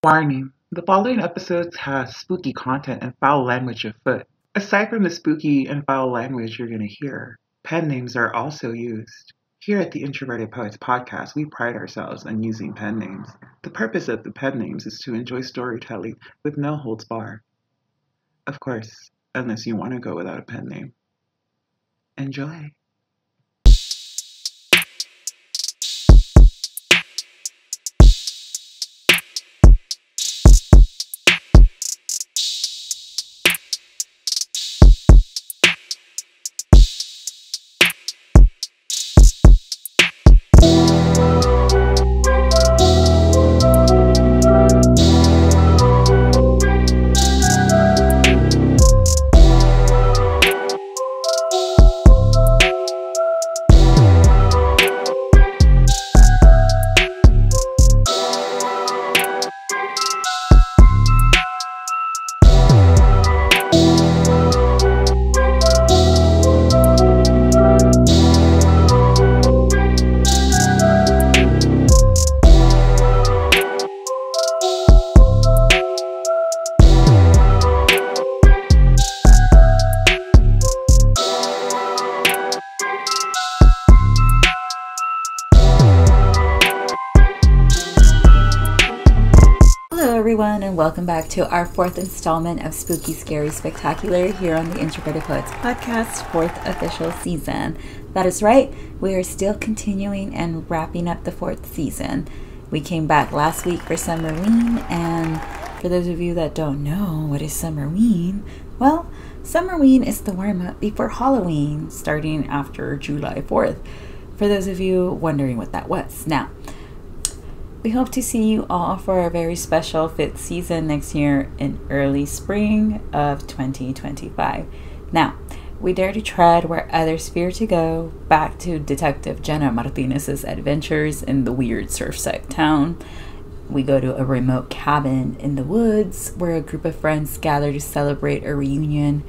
Warning: the following episodes has spooky content and foul language afoot. Aside from the spooky and foul language you're going to hear, pen names are also used. Here at the Introverted Poets podcast, we pride ourselves on using pen names. The purpose of the pen names is to enjoy storytelling with no holds bar. Of course, unless you want to go without a pen name. Enjoy. Everyone, and welcome back to our fourth installment of Spooky, Scary, Spectacular here on the Introverted Poets podcast, fourth official season. That is right, we are still continuing and wrapping up the fourth season. We came back last week for Summerween, and for those of you that don't know what is Summerween, well, Summerween is the warm-up before Halloween, starting after July 4th. For those of you wondering what that was. Now, we hope to see you all for our very special fifth season next year in early spring of 2025. Now, we dare to tread where others fear to go, back to Detective Jenna Martinez's adventures in the weird surfside town. We go to a remote cabin in the woods where a group of friends gather to celebrate a reunion,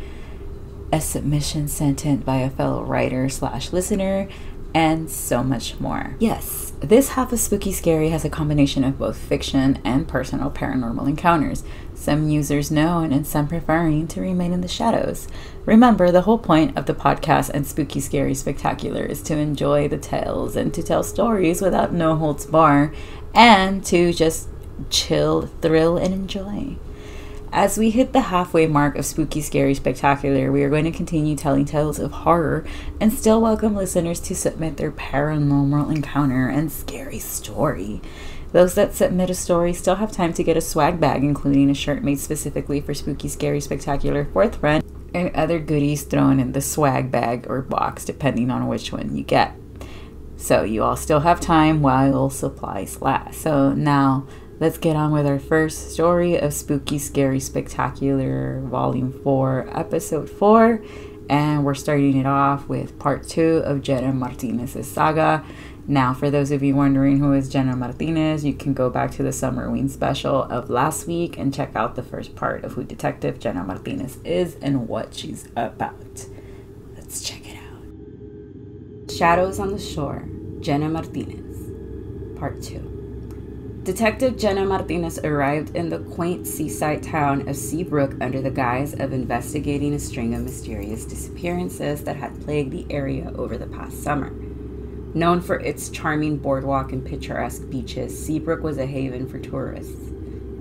a submission sent in by a fellow writer/listener, and so much more. Yes, this half of Spooky Scary has a combination of both fiction and personal paranormal encounters, some users known and some preferring to remain in the shadows. Remember, the whole point of the podcast and Spooky Scary Spectacular is to enjoy the tales and to tell stories without no holds bar, and to just chill, thrill, and enjoy. As we hit the halfway mark of Spooky, Scary, Spectacular, we are going to continue telling tales of horror and still welcome listeners to submit their paranormal encounter and scary story. Those that submit a story still have time to get a swag bag, including a shirt made specifically for Spooky, Scary, Spectacular 4th run, and other goodies thrown in the swag bag or box, depending on which one you get. So you all still have time while supplies last. So now, let's get on with our first story of Spooky, Scary, Spectacular, Volume 4, Episode 4. And we're starting it off with Part 2 of Jenna Martinez's saga. Now, for those of you wondering who is Jenna Martinez, you can go back to the Summerween special of last week and check out the first part of who Detective Jenna Martinez is and what she's about. Let's check it out. Shadows on the Shore, Jenna Martinez, Part 2. Detective Jenna Martinez arrived in the quaint seaside town of Seabrook under the guise of investigating a string of mysterious disappearances that had plagued the area over the past summer. Known for its charming boardwalk and picturesque beaches, Seabrook was a haven for tourists.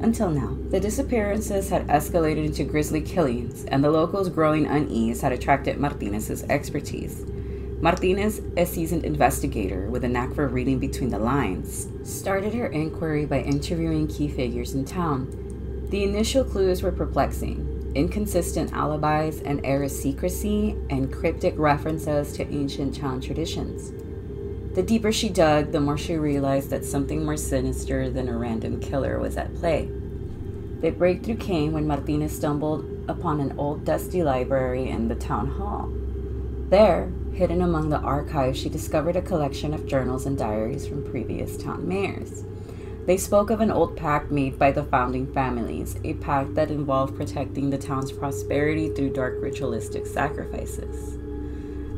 Until now, the disappearances had escalated into grisly killings, and the locals' growing unease had attracted Martinez's expertise. Martinez, a seasoned investigator with a knack for reading between the lines, started her inquiry by interviewing key figures in town. The initial clues were perplexing: inconsistent alibis, an air of secrecy, and cryptic references to ancient town traditions. The deeper she dug, the more she realized that something more sinister than a random killer was at play. The breakthrough came when Martinez stumbled upon an old dusty library in the town hall. There, hidden among the archives, she discovered a collection of journals and diaries from previous town mayors. They spoke of an old pact made by the founding families, a pact that involved protecting the town's prosperity through dark ritualistic sacrifices.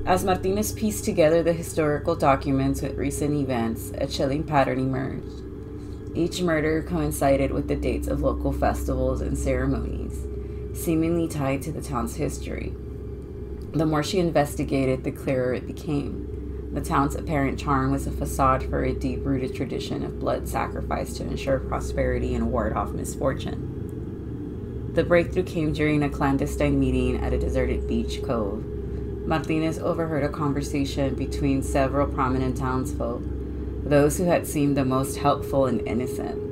As Martinez pieced together the historical documents with recent events, a chilling pattern emerged. Each murder coincided with the dates of local festivals and ceremonies, seemingly tied to the town's history. The more she investigated, the clearer it became. The town's apparent charm was a facade for a deep-rooted tradition of blood sacrifice to ensure prosperity and ward off misfortune. The breakthrough came during a clandestine meeting at a deserted beach cove. Martinez overheard a conversation between several prominent townsfolk, those who had seemed the most helpful and innocent.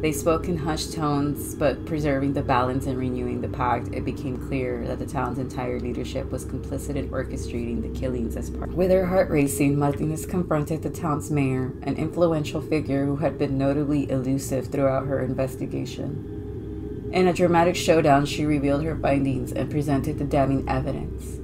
They spoke in hushed tones, but preserving the balance and renewing the pact, it became clear that the town's entire leadership was complicit in orchestrating the killings as part. With her heart racing, Martinez confronted the town's mayor, an influential figure who had been notably elusive throughout her investigation. In a dramatic showdown, she revealed her findings and presented the damning evidence.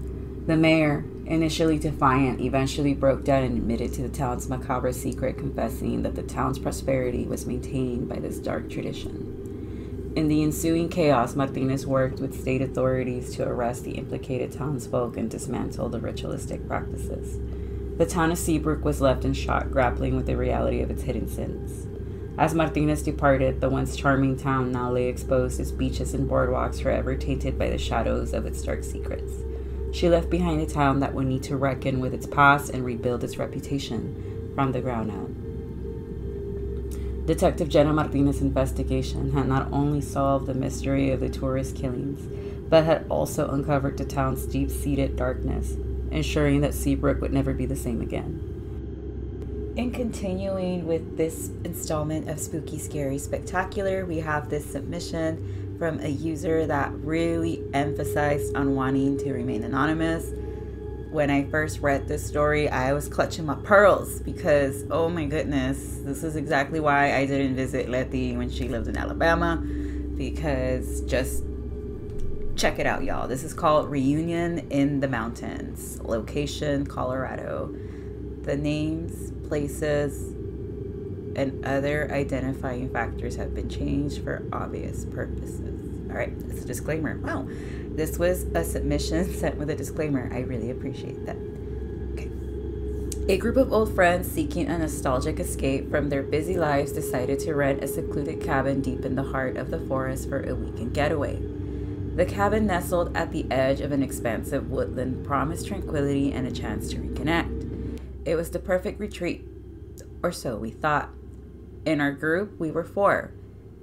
The mayor, initially defiant, eventually broke down and admitted to the town's macabre secret, confessing that the town's prosperity was maintained by this dark tradition. In the ensuing chaos, Martinez worked with state authorities to arrest the implicated townsfolk and dismantle the ritualistic practices. The town of Seabrook was left in shock, grappling with the reality of its hidden sins. As Martinez departed, the once charming town now lay exposed, its beaches and boardwalks forever tainted by the shadows of its dark secrets. She left behind a town that would need to reckon with its past and rebuild its reputation from the ground up. Detective Jenna Martinez's investigation had not only solved the mystery of the tourist killings, but had also uncovered the town's deep-seated darkness, ensuring that Seabrook would never be the same again. In continuing with this installment of Spooky, Scary, Spectacular, we have this submission from a user that really emphasized on wanting to remain anonymous. When I first read this story, I was clutching my pearls because, oh my goodness, this is exactly why I didn't visit Letty when she lived in Alabama, because just check it out, y'all. This is called Reunion in the Mountains. Location, Colorado. The names, places, and other identifying factors have been changed for obvious purposes. All right, it's a disclaimer. Wow, this was a submission sent with a disclaimer. I really appreciate that. Okay. A group of old friends seeking a nostalgic escape from their busy lives decided to rent a secluded cabin deep in the heart of the forest for a weekend getaway. The cabin, nestled at the edge of an expansive woodland, promised tranquility and a chance to reconnect. It was the perfect retreat, or so we thought. In our group, we were 4: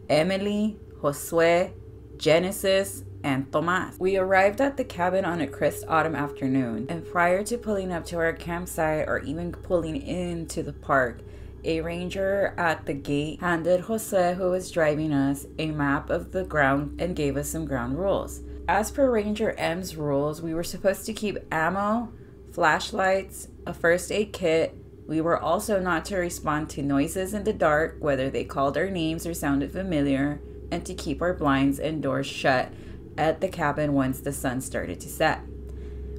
Emily, Josue, Genesis, and Tomas. We arrived at the cabin on a crisp autumn afternoon, and prior to pulling up to our campsite or even pulling into the park, a ranger at the gate handed Josue, who was driving us, a map of the ground and gave us some ground rules. As per Ranger M's rules, we were supposed to keep ammo, flashlights, a first aid kit. We were also not to respond to noises in the dark, whether they called our names or sounded familiar, and to keep our blinds and doors shut at the cabin once the sun started to set.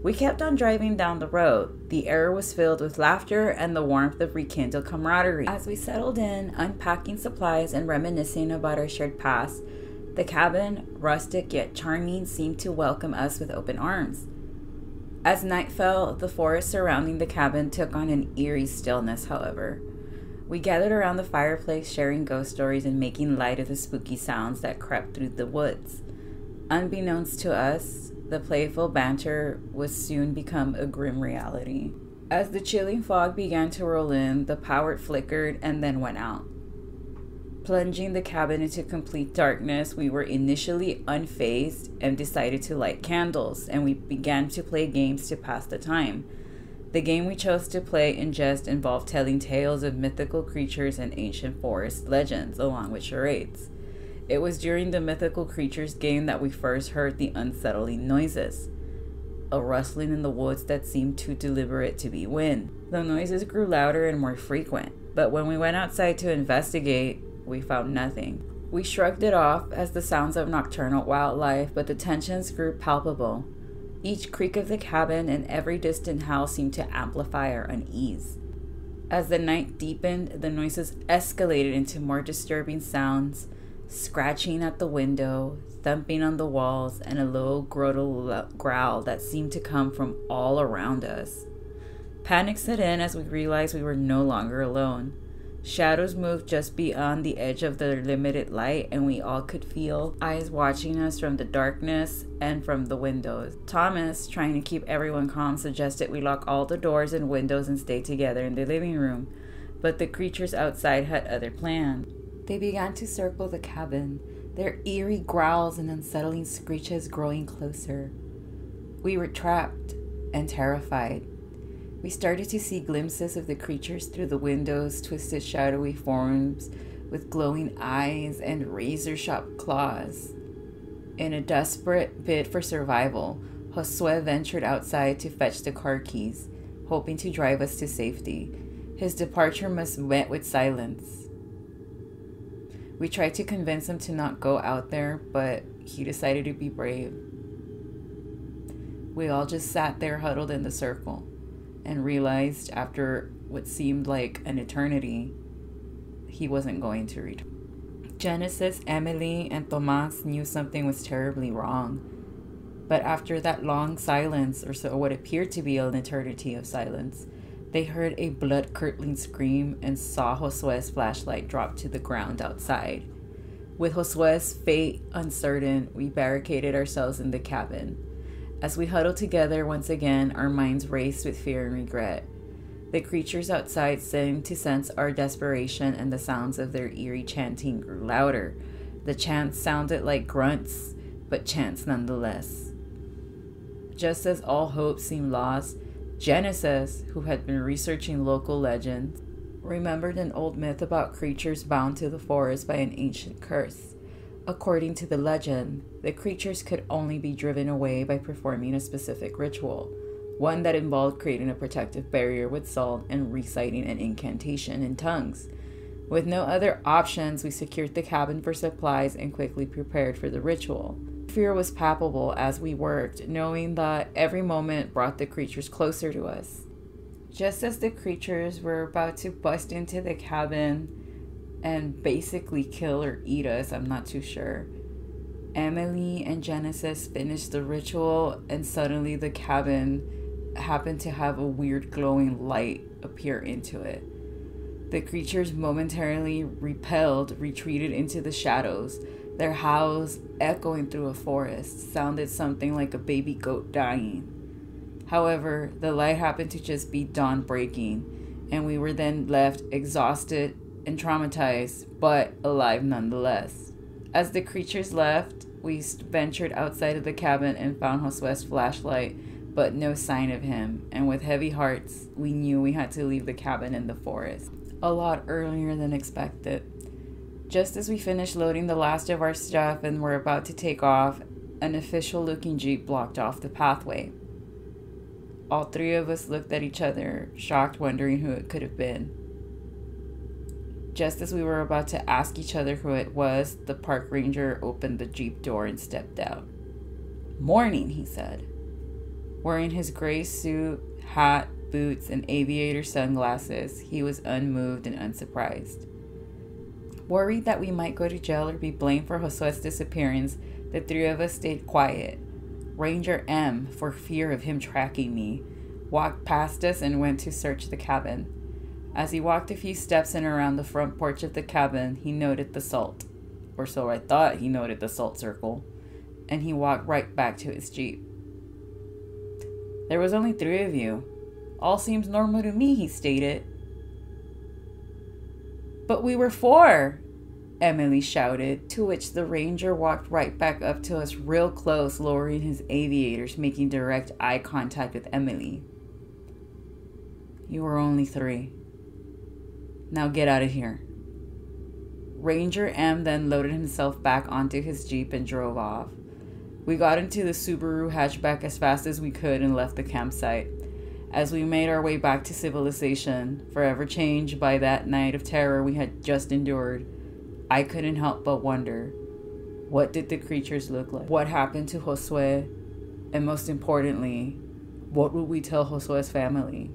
We kept on driving down the road. The air was filled with laughter and the warmth of rekindled camaraderie. As we settled in, unpacking supplies and reminiscing about our shared past, the cabin, rustic yet charming, seemed to welcome us with open arms. As night fell, the forest surrounding the cabin took on an eerie stillness, however. We gathered around the fireplace, sharing ghost stories and making light of the spooky sounds that crept through the woods. Unbeknownst to us, the playful banter would soon become a grim reality. As the chilling fog began to roll in, the power flickered and then went out. Plunging the cabin into complete darkness, we were initially unfazed and decided to light candles, and we began to play games to pass the time. The game we chose to play in jest involved telling tales of mythical creatures and ancient forest legends, along with charades. It was during the mythical creatures game that we first heard the unsettling noises. A rustling in the woods that seemed too deliberate to be wind. The noises grew louder and more frequent, but when we went outside to investigate, we found nothing. We shrugged it off as the sounds of nocturnal wildlife, but the tensions grew palpable. Each creak of the cabin and every distant howl seemed to amplify our unease. As the night deepened, the noises escalated into more disturbing sounds, scratching at the window, thumping on the walls, and a low growl that seemed to come from all around us. Panic set in as we realized we were no longer alone. Shadows moved just beyond the edge of their limited light, and we all could feel eyes watching us from the darkness and from the windows. Thomas, trying to keep everyone calm, suggested we lock all the doors and windows and stay together in the living room, but the creatures outside had other plans. They began to circle the cabin, their eerie growls and unsettling screeches growing closer. We were trapped and terrified. We started to see glimpses of the creatures through the windows, twisted shadowy forms with glowing eyes and razor-sharp claws. In a desperate bid for survival, Josue ventured outside to fetch the car keys, hoping to drive us to safety. His departure was met with silence. We tried to convince him to not go out there, but he decided to be brave. We all just sat there huddled in the circle and realized after what seemed like an eternity, he wasn't going to return. Genesis, Emily, and Tomas knew something was terribly wrong. But after that long silence, or so what appeared to be an eternity of silence, they heard a blood-curdling scream and saw Josue's flashlight drop to the ground outside. With Josue's fate uncertain, we barricaded ourselves in the cabin. As we huddled together once again, our minds raced with fear and regret. The creatures outside seemed to sense our desperation, and the sounds of their eerie chanting grew louder. The chants sounded like grunts, but chants nonetheless. Just as all hope seemed lost, Genesis, who had been researching local legends, remembered an old myth about creatures bound to the forest by an ancient curse. According to the legend, the creatures could only be driven away by performing a specific ritual, one that involved creating a protective barrier with salt and reciting an incantation in tongues. With no other options, we secured the cabin for supplies and quickly prepared for the ritual. Fear was palpable as we worked, knowing that every moment brought the creatures closer to us. Just as the creatures were about to bust into the cabin and basically kill or eat us, I'm not too sure, Emily and Genesis finished the ritual, and suddenly the cabin happened to have a weird glowing light appear into it. The creatures, momentarily repelled, retreated into the shadows. Their howls, echoing through a forest, sounded something like a baby goat dying. However, the light happened to just be dawn breaking, and we were then left exhausted and traumatized, but alive nonetheless. As the creatures left, we ventured outside of the cabin and found Josue's flashlight, but no sign of him, and with heavy hearts, we knew we had to leave the cabin in the forest a lot earlier than expected. Just as we finished loading the last of our stuff and were about to take off, an official-looking Jeep blocked off the pathway. All three of us looked at each other, shocked, wondering who it could have been. Just as we were about to ask each other who it was, the park ranger opened the Jeep door and stepped out. "Morning," he said. Wearing his gray suit, hat, boots, and aviator sunglasses, he was unmoved and unsurprised. Worried that we might go to jail or be blamed for Josue's disappearance, the three of us stayed quiet. Ranger M, for fear of him tracking me, walked past us and went to search the cabin. As he walked a few steps and around the front porch of the cabin, he noted the salt. Or so I thought he noted the salt circle. And he walked right back to his Jeep. "There was only 3 of you. All seems normal to me," he stated. "But we were 4!" Emily shouted, to which the ranger walked right back up to us real close, lowering his aviators, making direct eye contact with Emily. "You were only 3. Now get out of here." Ranger M then loaded himself back onto his Jeep and drove off. We got into the Subaru hatchback as fast as we could and left the campsite. As we made our way back to civilization, forever changed by that night of terror we had just endured, I couldn't help but wonder, what did the creatures look like? What happened to Josue? And most importantly, what would we tell Josue's family?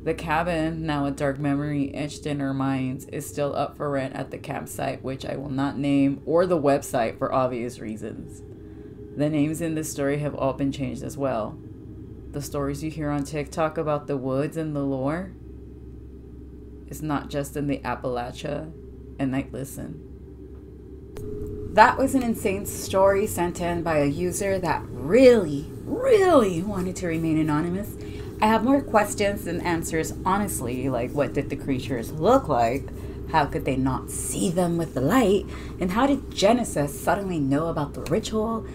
The cabin, now a dark memory etched in our minds, is still up for rent at the campsite, which I will not name, or the website for obvious reasons. The names in this story have all been changed as well. The stories you hear on TikTok about the woods and the lore is not just in the Appalachia, and I listen. That was an insane story sent in by a user that really wanted to remain anonymous. I have more questions than answers, honestly, like what did the creatures look like? How could they not see them with the light? And how did Genesis suddenly know about the ritual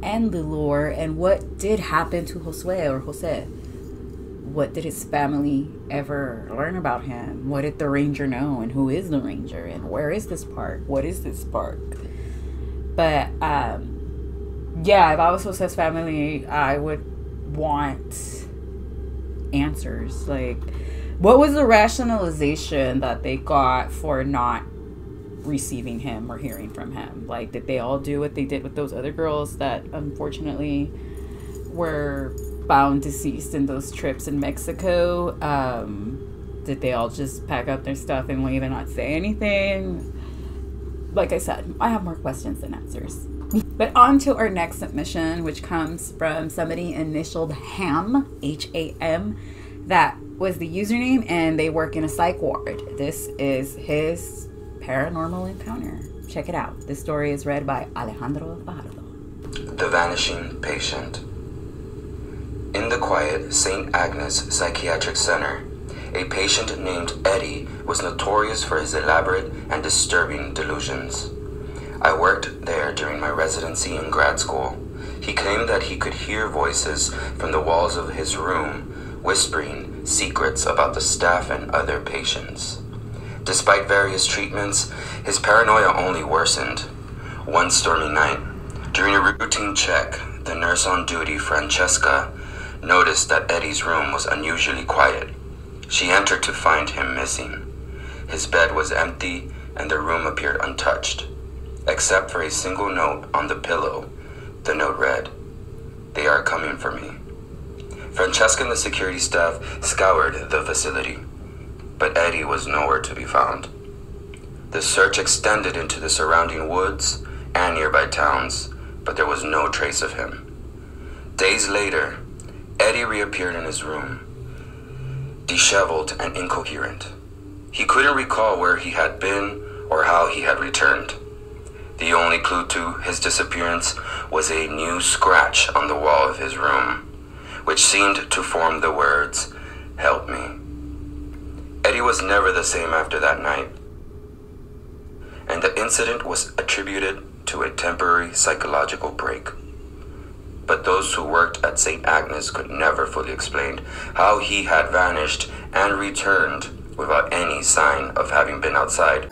and the lore? And what did happen to Jose? What did his family ever learn about him? What did the ranger know? And who is the ranger? And where is this park? What is this park? But, yeah, if I was Jose's family, I would want answers. Like, what was the rationalization that they got for not receiving him or hearing from him? Like, did they all do what they did with those other girls that unfortunately were found deceased in those trips in Mexico? Did they all just pack up their stuff and leave and not say anything? Like I said, I have more questions than answers. But on to our next submission, which comes from somebody initialed Ham, H-A-M. That was the username, and they work in a psych ward. This is his paranormal encounter. Check it out. This story is read by Alejandro Fajardo. The Vanishing Patient. In the quiet St. Agnes Psychiatric Center, a patient named Eddie was notorious for his elaborate and disturbing delusions. I worked there during my residency in grad school. He claimed that he could hear voices from the walls of his room, whispering secrets about the staff and other patients. Despite various treatments, his paranoia only worsened. One stormy night, during a routine check, the nurse on duty, Francesca, noticed that Eddie's room was unusually quiet. She entered to find him missing. His bed was empty and the room appeared untouched, except for a single note on the pillow. The note read, "They are coming for me." Francesca and the security staff scoured the facility, but Eddie was nowhere to be found. The search extended into the surrounding woods and nearby towns, but there was no trace of him. Days later, Eddie reappeared in his room, disheveled and incoherent. He couldn't recall where he had been or how he had returned. The only clue to his disappearance was a new scratch on the wall of his room, which seemed to form the words, "Help me." Eddie was never the same after that night, and the incident was attributed to a temporary psychological break. But those who worked at St. Agnes could never fully explain how he had vanished and returned without any sign of having been outside.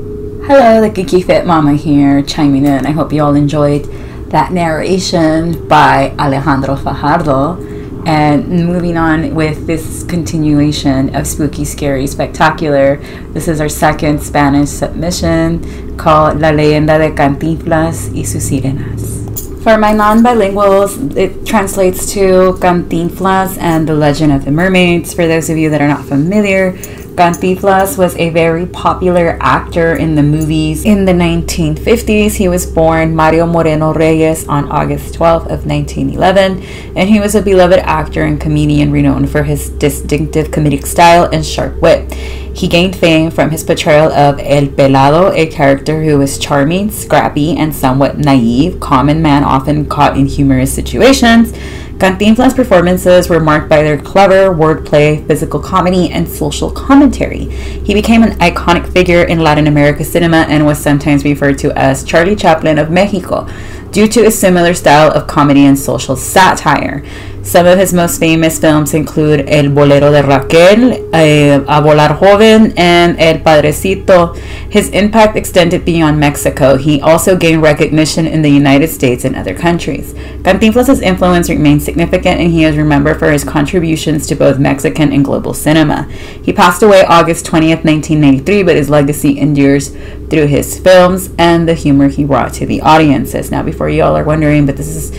Hello, the Geeky Fit Mama here, chiming in. I hope you all enjoyed that narration by Alejandro Fajardo. And moving on with this continuation of Spooky, Scary, Spectacular. This is our second Spanish submission called La Leyenda de Cantinflas y sus Siernas. For my non-bilinguals, it translates to Cantinflas and the Legend of the Mermaids. For those of you that are not familiar, Cantinflas was a very popular actor in the movies in the 1950s. He was born Mario Moreno Reyes on August 12th of 1911, and he was a beloved actor and comedian renowned for his distinctive comedic style and sharp wit. He gained fame from his portrayal of El Pelado, a character who was charming, scrappy, and somewhat naive, common man often caught in humorous situations. Cantinflas' performances were marked by their clever wordplay, physical comedy, and social commentary. He became an iconic figure in Latin America cinema and was sometimes referred to as Charlie Chaplin of Mexico, due to a similar style of comedy and social satire. Some of his most famous films include El Bolero de Raquel, A Volar Joven, and El Padrecito. His impact extended beyond Mexico. He also gained recognition in the United States and other countries. Cantinflas' influence remains significant, and he is remembered for his contributions to both Mexican and global cinema. He passed away August 20th, 1993, but his legacy endures through his films and the humor he brought to the audiences. Now, before you all are wondering, but this is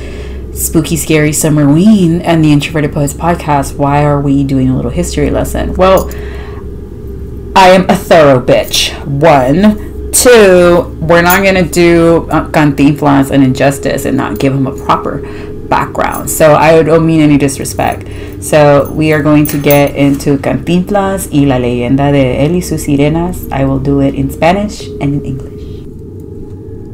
Spooky, Scary, Summerween and the Introverted Poets podcast. Why are we doing a little history lesson? Well, I am a thorough bitch. 1. 2, we're not going to do Cantinflas an injustice and not give him a proper background, so I don't mean any disrespect. So we are going to get into Cantinflas y la leyenda de él y sus sirenas. I will do it in Spanish and in English.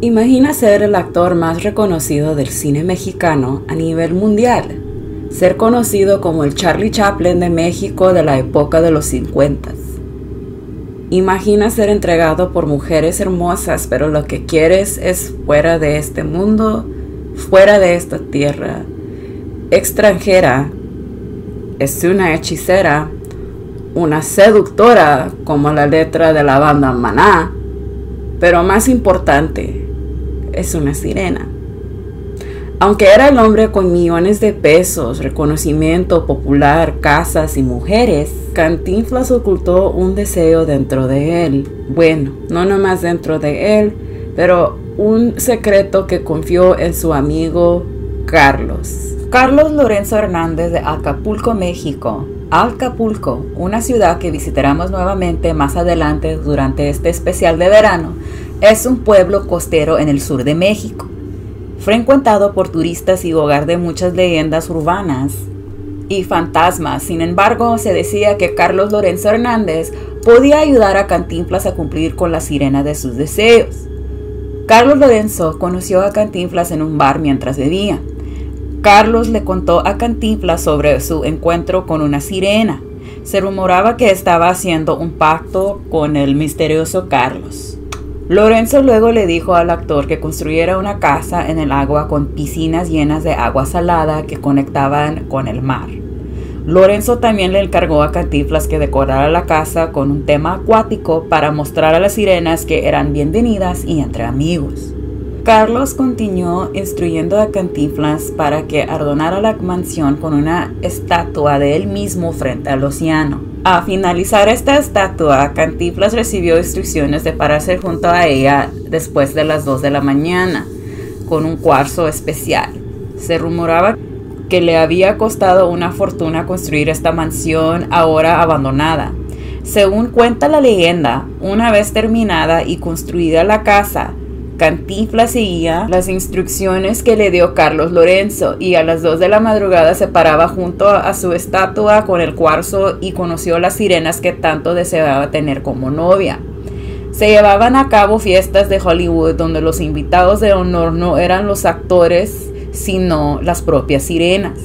Imagina ser el actor más reconocido del cine mexicano a nivel mundial. Ser conocido como el Charlie Chaplin de México de la época de los 50. Imagina ser entregado por mujeres hermosas, pero lo que quieres es fuera de este mundo, fuera de esta tierra. Extranjera, es una hechicera, una seductora como la letra de la banda Maná, pero más importante, es una sirena. Aunque era el hombre con millones de pesos, reconocimiento popular, casas y mujeres, Cantinflas ocultó un deseo dentro de él. Bueno, no nomás dentro de él, pero un secreto que confió en su amigo Carlos. Carlos Lorenzo Hernández de Acapulco, México. Acapulco, una ciudad que visitaremos nuevamente más adelante durante este especial de verano, es un pueblo costero en el sur de México, frecuentado por turistas y hogar de muchas leyendas urbanas y fantasmas. Sin embargo, se decía que Carlos Lorenzo Hernández podía ayudar a Cantinflas a cumplir con la sirena de sus deseos. Carlos Lorenzo conoció a Cantinflas en un bar mientras bebía. Carlos le contó a Cantinflas sobre su encuentro con una sirena. Se rumoraba que estaba haciendo un pacto con el misterioso Carlos. Lorenzo luego le dijo al actor que construyera una casa en el agua con piscinas llenas de agua salada que conectaban con el mar. Lorenzo también le encargó a Cantinflas que decorara la casa con un tema acuático para mostrar a las sirenas que eran bienvenidas y entre amigos. Carlos continuó instruyendo a Cantinflas para que adornara la mansión con una estatua de él mismo frente al océano. Al finalizar esta estatua, Cantinflas recibió instrucciones de pararse junto a ella después de las 2 de la mañana, con un cuarzo especial. Se rumoraba que le había costado una fortuna construir esta mansión ahora abandonada. Según cuenta la leyenda, una vez terminada y construida la casa, Cantinflas seguía las instrucciones que le dio Carlos Lorenzo y a las 2 de la madrugada se paraba junto a su estatua con el cuarzo y conoció las sirenas que tanto deseaba tener como novia. Se llevaban a cabo fiestas de Hollywood donde los invitados de honor no eran los actores, sino las propias sirenas.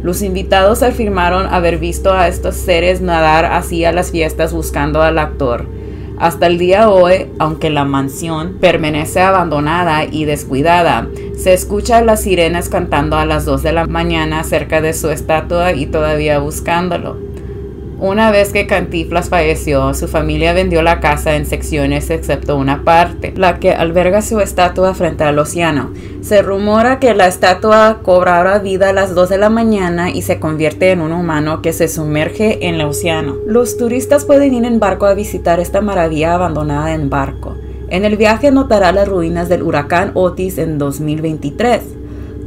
Los invitados afirmaron haber visto a estos seres nadar hacia las fiestas buscando al actor. Hasta el día de hoy, aunque la mansión permanece abandonada y descuidada, se escucha a las sirenas cantando a las 2 de la mañana cerca de su estatua y todavía buscándolo. Una vez que Cantinflas falleció, su familia vendió la casa en secciones excepto una parte, la que alberga su estatua frente al océano. Se rumora que la estatua cobrará vida a las 2 de la mañana y se convierte en un humano que se sumerge en el océano. Los turistas pueden ir en barco a visitar esta maravilla abandonada en barco. En el viaje notará las ruinas del huracán Otis en 2023.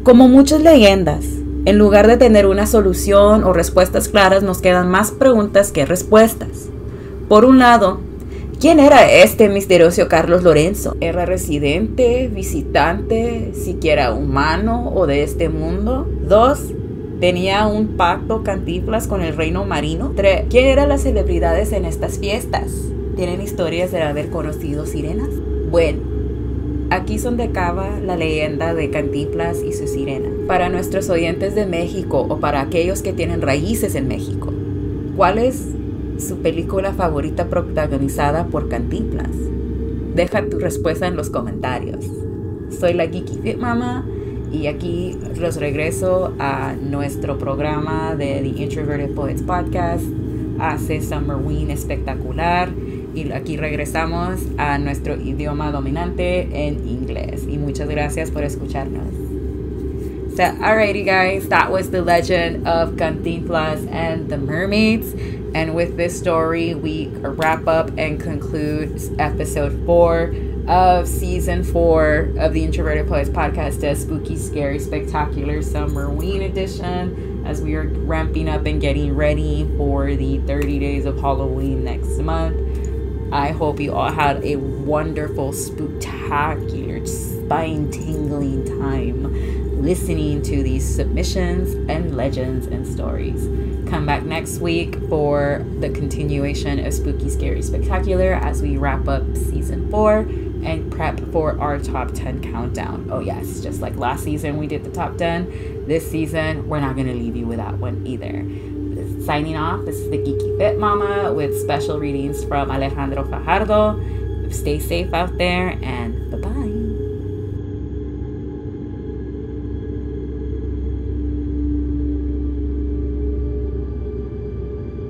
Como muchas leyendas, en lugar de tener una solución o respuestas claras, nos quedan más preguntas que respuestas. Por un lado, ¿quién era este misterioso Carlos Lorenzo? ¿Era residente, visitante, siquiera humano o de este mundo? 2. ¿Tenía un pacto Cantinflas con el reino marino? 3. ¿Quién eran las celebridades en estas fiestas? ¿Tienen historias de haber conocido sirenas? Bueno, aquí son de acaba la leyenda de Cantinflas y su sirena. Para nuestros oyentes de México o para aquellos que tienen raíces en México, ¿cuál es su película favorita protagonizada por Cantinflas? Deja tu respuesta en los comentarios. Soy la Geeky Fit Mama y aquí los regreso a nuestro programa de The Introverted Poets Podcast. Hace Summerween espectacular. Y aquí regresamos a nuestro idioma dominante en inglés. Y muchas gracias por escucharnos. So, alrighty guys, that was the legend of Cantinflas and the mermaids. And with this story, we wrap up and conclude episode 4 of season 4 of the Introverted Poets Podcast, a spooky, scary, spectacular Summerween edition, as we are ramping up and getting ready for the 30 days of Halloween next month. I hope you all had a wonderful, spectacular spine-tingling time listening to these submissions and legends and stories. Come back next week for the continuation of Spooky Scary Spectacular as we wrap up season 4 and prep for our top 10 countdown. Oh yes, just like last season we did the top 10, this season we're not going to leave you without one either. Signing off, this is the Geeky Fit Mama with special readings from Alejandro Fajardo. Stay safe out there, and bye-bye.